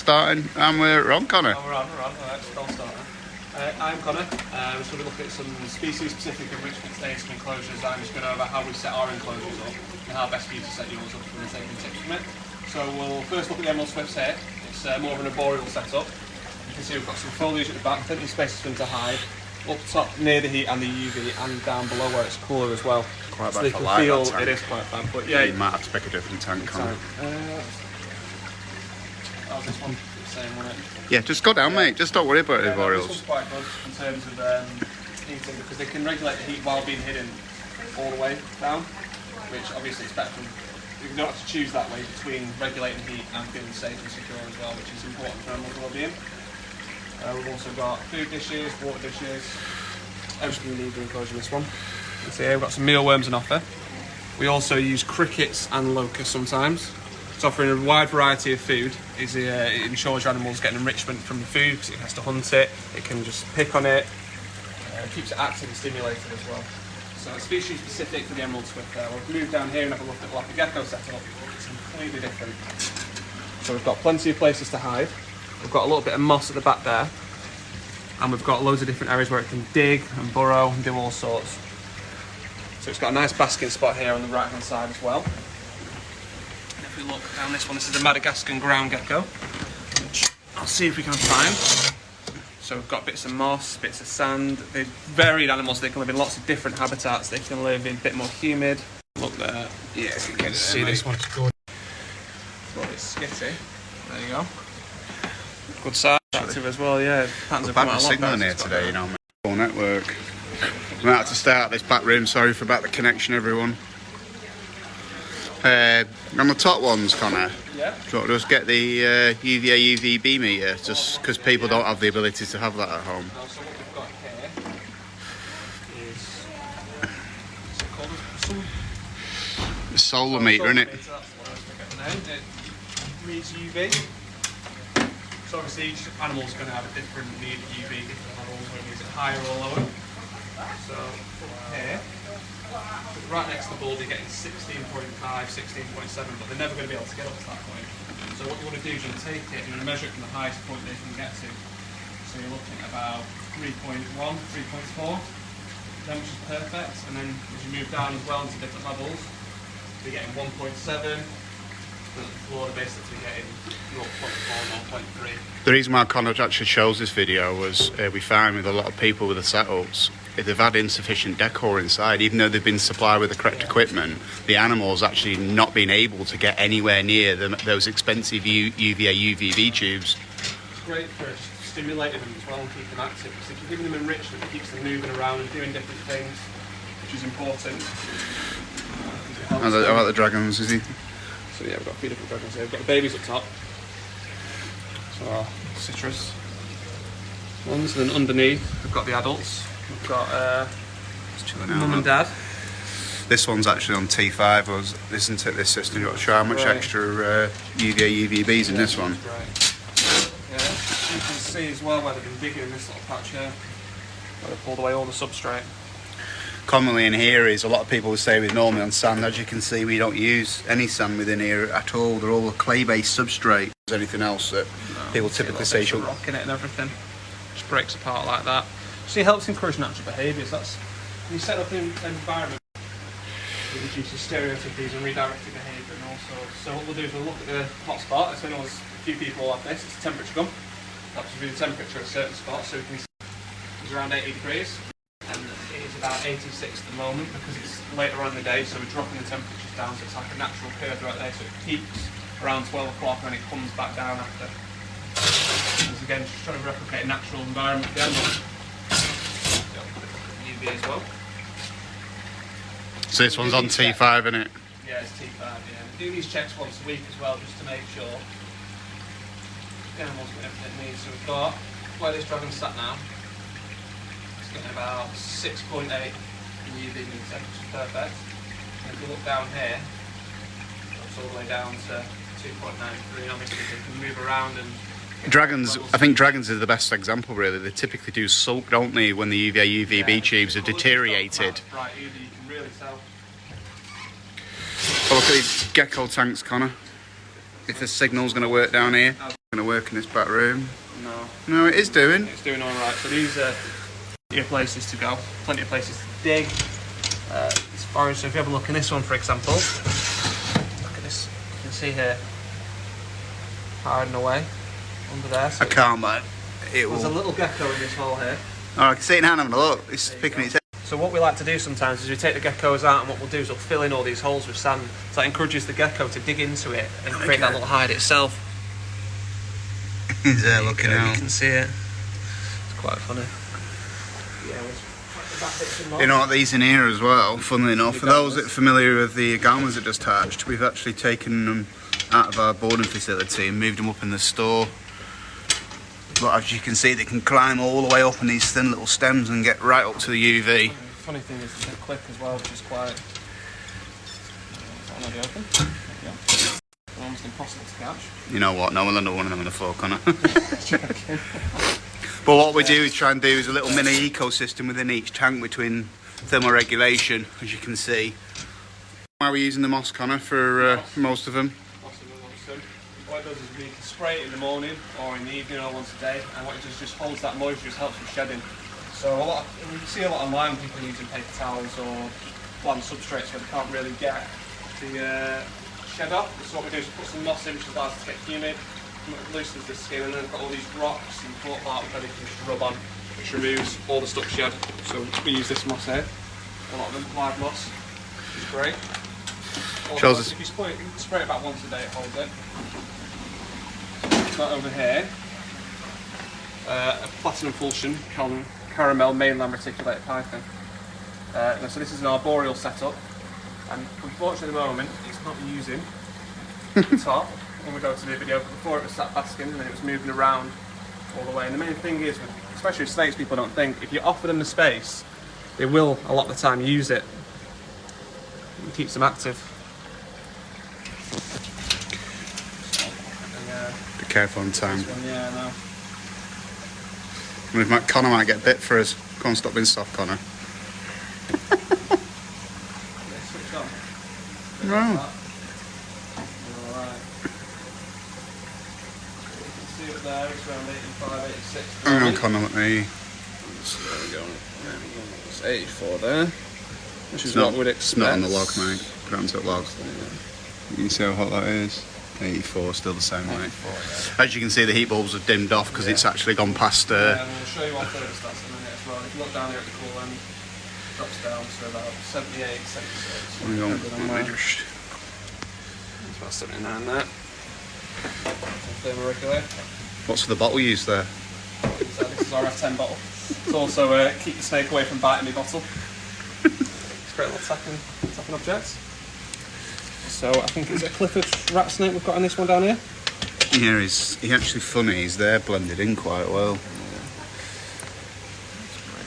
starting, and we're on, Connor. We're on. Alright, start. I'm Connor. We're just going to look at some species-specific enrichment stains and enclosures. I'm just going over how we set our enclosures up and how best for you to set yours up and taking tips from it. So we'll first look at the Emerald Swifts here. It's more of an arboreal setup. You can see we've got some foliage at the back, plenty of spaces for them to hide. Up top near the heat and the UV, and down below where it's cooler as well. Quite so bad they for can light, feel that tank. it is quite bad, but yeah, You might have to pick a different tank, Connor. This one the same, wasn't it? Yeah, just go down, mate. Just don't worry about This arboreals. one's quite good in terms of heating, because they can regulate the heat while being hidden all the way down, which obviously is better from, you don't have to choose that way between regulating heat and feeling safe and secure as well, which is important for animal well-being. We've also got food dishes, water dishes, everything we need to enclosure in this one. You can see here we've got some mealworms on offer. We also use crickets and locusts sometimes. It's offering a wide variety of food. It ensures your animals get an enrichment from the food because it has to hunt it, it can just pick on it, it keeps it active and stimulated as well. So species specific for the Emerald Swift there. We'll move down here and have a look at like a gecko setup. It's completely different. So we've got plenty of places to hide. We've got a little bit of moss at the back there. And we've got loads of different areas where it can dig and burrow and do all sorts. So it's got a nice basking spot here on the right hand side as well. And if we look down this one, this is a Madagascan ground gecko, which I'll see if we can find. So we've got bits of moss, bits of sand. They're varied animals, they can live in lots of different habitats. They can live in a bit more humid. Look there. Yes, you can See this one's good. It's a little bit skitty. There you go. Good size, active as well, yeah. Patterns have come out a lot signal better in here since today, you got know, full network. We might have to start this back room, sorry for about the connection, everyone. On the top ones, Connor, yeah. do you want to just get the UVA UVB meter, just because people don't have the ability to have that at home. So what we've got here is it called The solar meter, isn't it? That's what I was forgetting the name. It reads UV. So obviously each animal's going to have a different need of UV, different levels, whether it's higher or lower. So here, right next to the bulb, you're getting 16.5, 16.7, but they're never going to be able to get up to that point. So what you want to do is you want to take it and you're going to measure it from the highest point they can get to. So you're looking at about 3.1, 3.4, then which is perfect. And then as you move down as well into different levels, you're getting 1.7. The floor are basically getting 0.4, 0.3. The reason why Connor actually shows this video was we find with a lot of people with the setups, if they've had insufficient decor inside, even though they've been supplied with the correct equipment, the animals actually not being able to get anywhere near those expensive UVA UVB tubes. It's great for stimulating them as well and keeping them active, because if you're giving them enrichment, it keeps them moving around and doing different things, which is important. How about the dragons, is he? So yeah, we've got a few different dragons here. We've got the babies up top. So our citrus ones. And then underneath we've got the adults. We've got mum and dad. This one's actually on T5, isn't it, this system? You've got to show how much extra UVA UVBs in this one. Right. Yeah, you can see as well where they've been digging in this little patch here, where they've pulled away all the substrate. Commonly in here is a lot of people will say with normally on sand. As you can see, we don't use any sand within here at all. They're all a clay-based substrate. Is anything else that people typically say should rock in it and everything? Just breaks apart like that. So it helps encourage natural behaviours. That's when you set up an environment, it reduces stereotypies and redirected behaviour and all sorts. So what we'll do is we'll look at the hot spot. As a few people like this, it's a temperature gun. That's the temperature at a certain spot, so we can see it's around 80 degrees. And it is about 86 at the moment because it's later on in the day, so we're dropping the temperatures down, so it's like a natural curve right there, so it peaks around 12 o'clock and then it comes back down after. And again, just trying to replicate a natural environment for the animals. UV as well. So this one's on T5, isn't it? Yeah, it's T5, yeah. We do these checks once a week as well, just to make sure the animals get everything it needs. So we've got where this dragon's sat now. Getting about 6.8 in UV meter, which is perfect. And if you look down here, it's all the way down to 2.93. Obviously, they can move around and. Dragons, I think dragons are the best example, really. They typically do sulk, don't they, when the UVA UVB tubes are deteriorated. Right, you can really tell. Oh, look at these gecko tanks, Connor. if the signal's going to work down here. It's going to work in this back room. No. No, it is doing. It's doing all right. So these are your places to go. Plenty of places to dig. As far as, so if you have a look in this one, for example, look at this. You can see here, hiding away under there. So I can't, mate. There's a little gecko in this hole here. Oh, I can see it now. Having a look. It's picking its head. So what we like to do sometimes is we take the geckos out, and what we'll do is we'll fill in all these holes with sand. So that encourages the gecko to dig into it and create that little hide itself. He's there looking out. You can see it. It's quite funny. You know what, these in here as well, funnily enough, for those that are familiar with the garments that just hatched, we've actually taken them out of our boarding facility and moved them up in the store. But as you can see, they can climb all the way up on these thin little stems and get right up to the UV. The funny thing is they're quick as well, which is quite... Is that already open? Yeah. They're almost impossible to catch. You know what, no one will one of them in a fork, on it. But what we do is try and do is a little mini ecosystem within each tank between thermoregulation, as you can see. Why are we using the moss, Connor, for most of them? What it does is we can spray it in the morning or in the evening or once a day, and what it does just holds that moisture, just helps with shedding. So you see a lot online, people using paper towels or plant substrates where they can't really get the shed off. So what we do is put some moss in, which allows it to get humid, it loosens the skin, and then we've got all these rocks and float part where they can just rub on, which removes all the stuck shed. So we use this moss here, a lot of them, live moss, which is great. Shows us. If you spray it about once a day, it holds it. Got over here a platinum fulcian caramel mainland reticulated python. So this is an arboreal setup, and unfortunately at the moment it's not using the top when we go to the video. Before it was sat basking and then it was moving around all the way. And the main thing is, especially with snakes, people don't think if you offer them the space, they will a lot of the time use it. It keeps them active. Be careful on time. Yeah, no. Connor might get bit for us. Go on, stop being soft, Connor. Switch on. No. Alright. You can see it there, it's around 85, 86. Hang on, Connor, let me... There we go. It's 84 there. Which is not, what we'd expect. It's not on the log, mate. Put it onto the log. You can see how hot that is. 84, still the same way. Yeah. As you can see, the heat bulbs have dimmed off because it's actually gone past... Yeah, and we'll show you on thermostats in a minute as well. If you look down here at the cool end, it drops down to about 78, 76. Let me just... It's about 79 there. Thermoregulator. What's the bottle used there? So this is our F10 bottle. It's also keep the snake away from biting the bottle. It's a great little tapping object. So I think it's a Clifford rat snake we've got in this one down here. Yeah, he's actually funny. He's there blended in quite well.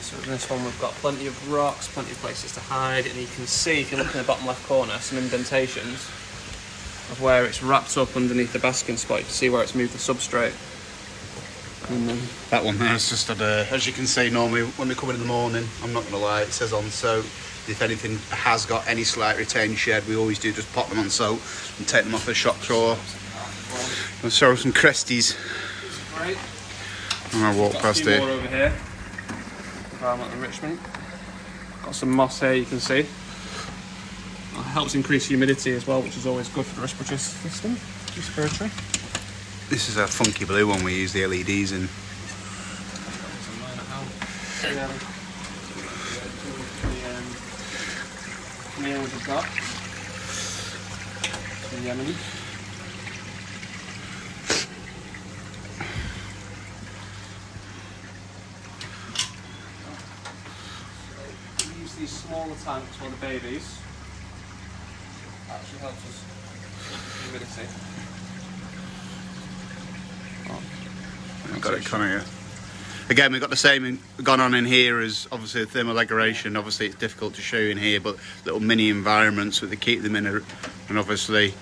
So in this one we've got plenty of rocks, plenty of places to hide, and you can see, if you look in the bottom left corner, some indentations of where it's wrapped up underneath the basking spot. You can see where it's moved the substrate. And then that one there is just had a, as you can see, normally when we come in the morning, I'm not going to lie, it says on soak. If anything has got any slight retained shed, we always do just pop them on soak and take them off the shock thrower. I'll show some cresties. Great. And I'll walk past here. More over here. Environment enrichment. Got some moss here, you can see. It helps increase humidity as well, which is always good for the respiratory system. Respiratory. This is a funky blue one we use the LEDs in. Meals we've got. Some Yemen. We use these smaller tanks for the babies. That actually helps us with humidity. I've got it, Connor, yeah. Again, we've got the same gone on in here as obviously the thermoregulation. Obviously, it's difficult to show you in here, but little mini environments that they keep them in, and obviously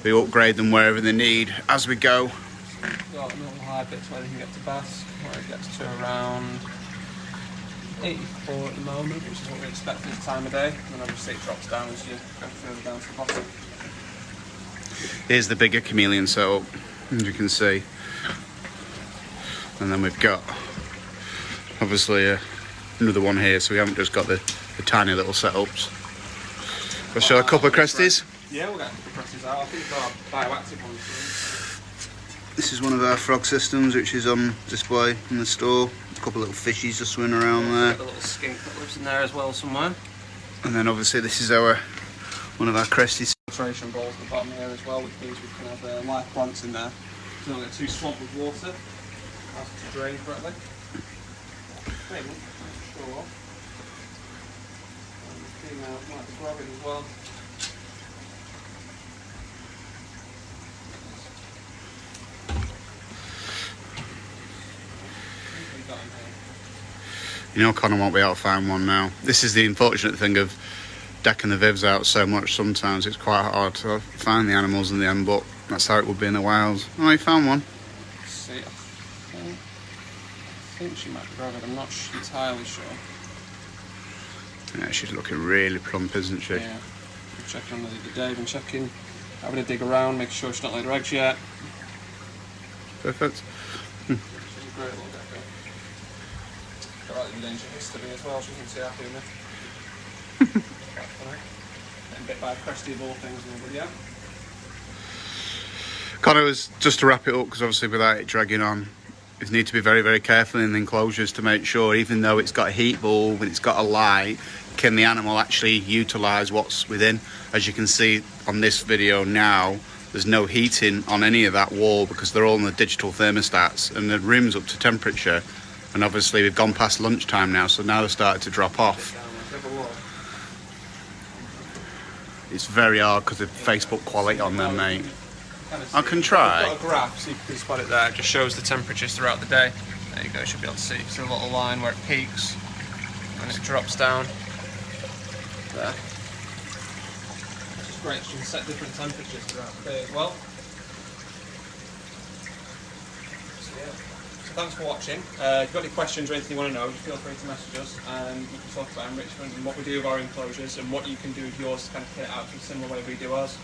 we upgrade them wherever they need as we go. Got little high bits where they can get to bask, where it gets to around 84 at the moment, which is what we expect for this time of day. And then obviously it drops down as you go further down to the bottom. Here's the bigger chameleon setup, as you can see. And then we've got obviously another one here, so we haven't just got the tiny little setups. We'll show a couple of cresties. Yeah, we'll get a couple of cresties out. I think they're bioactive ones. This is one of our frog systems which is on display in the store. A couple of little fishies just swimming around there. Got a little skink that lives in there as well somewhere. And then obviously this is one of our cresties. Filtration bowls at the bottom here as well, which means we can have live plants in there. So don't get too swamped with water. Has to drain correctly. Maybe, not sure. And the female might be growing as well. You know, Connor won't be able to find one now. This is the unfortunate thing of decking the vivs out so much. Sometimes it's quite hard to find the animals in the end, but that's how it would be in the wilds. Oh, you found one. Let's see, I think she might be growing. I'm not entirely sure. Yeah, she's looking really plump, isn't she? Yeah. I'm checking on the other day. Been checking, having a dig around, making sure she's not laid her eggs yet. Perfect. She's a great little gecko. Got like the endangered history as well. She wasn't too happy with me. Quite funny. Getting bit by a cresty of all things in the video. Connor, was just to wrap it up, because obviously without it dragging on, you need to be very, very careful in the enclosures to make sure, even though it's got a heat bulb and it's got a light, can the animal actually utilise what's within? As you can see on this video now, there's no heating on any of that wall because they're all in the digital thermostats and the room's up to temperature. And obviously we've gone past lunchtime now, so now they're starting to drop off. It's very hard because of Facebook quality on them, mate. I can try. I've got a graph, so you can spot it there. It just shows the temperatures throughout the day. There you go, you should be able to see. It's a little line where it peaks and it drops down. There. Which is great, you can set different temperatures throughout the day as well. So, yeah. So thanks for watching. If you've got any questions or anything you want to know, feel free to message us and we can talk about enrichment and what we do with our enclosures and what you can do with yours to kind of kit it out in a similar way we do ours.